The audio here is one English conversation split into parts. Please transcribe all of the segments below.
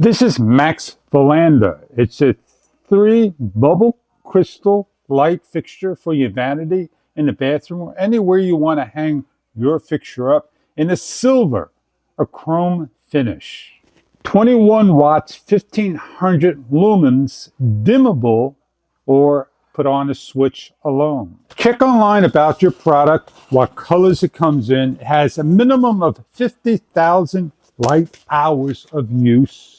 This is MAXvolador. It's a 3 bubble crystal light fixture for your vanity in the bathroom or anywhere you want to hang your fixture up in a silver or chrome finish. 21 watts, 1500 lumens, dimmable, or put on a switch alone. Check online about your product, what colors it comes in. It has a minimum of 50,000 light hours of use.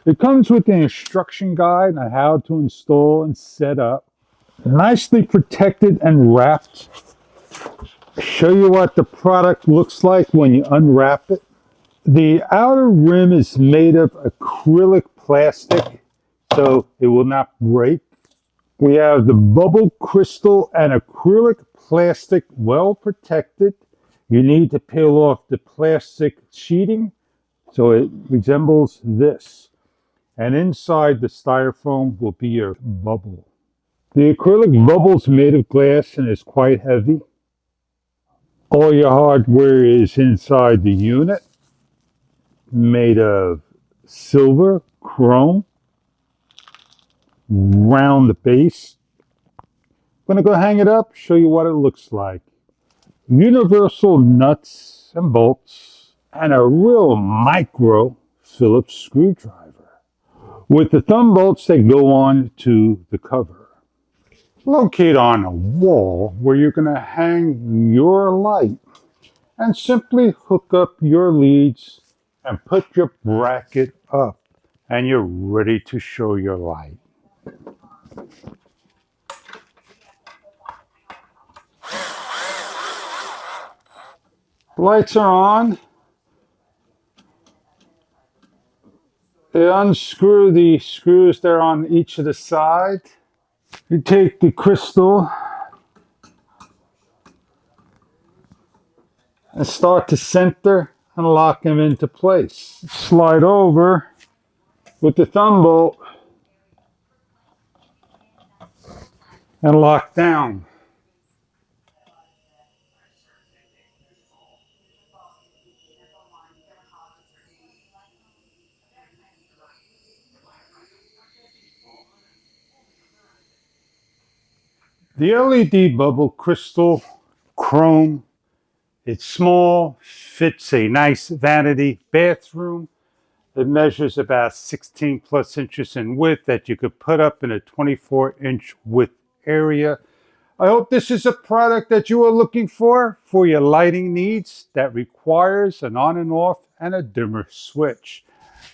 It comes with an instruction guide on how to install and set up. Nicely protected and wrapped. Show you what the product looks like when you unwrap it. The outer rim is made of acrylic plastic, so it will not break. We have the bubble crystal and acrylic plastic well protected. You need to peel off the plastic sheeting so it resembles this. And inside the styrofoam will be your bubble. The acrylic bubble is made of glass and is quite heavy. All your hardware is inside the unit, made of silver, chrome, round base. I'm going to go hang it up, show you what it looks like. Universal nuts and bolts, and a real micro Phillips screwdriver, with the thumb bolts that go on to the cover. Locate on a wall where you're going to hang your light and simply hook up your leads and put your bracket up and you're ready to show your light. Lights are on. They unscrew the screws there on each of the sides. You take the crystal and start to center and lock them into place. Slide over with the thumb bolt and lock down. The LED bubble crystal chrome, it's small, fits a nice vanity bathroom. It measures about 16 plus inches in width that you could put up in a 24-inch width area. I hope this is a product that you are looking for your lighting needs that requires an on and off and a dimmer switch.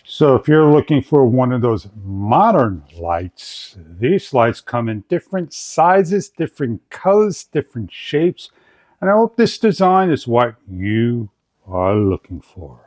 So if you're looking for one of those modern lights, these lights come in different sizes, different colors, different shapes. And I hope this design is what you are looking for.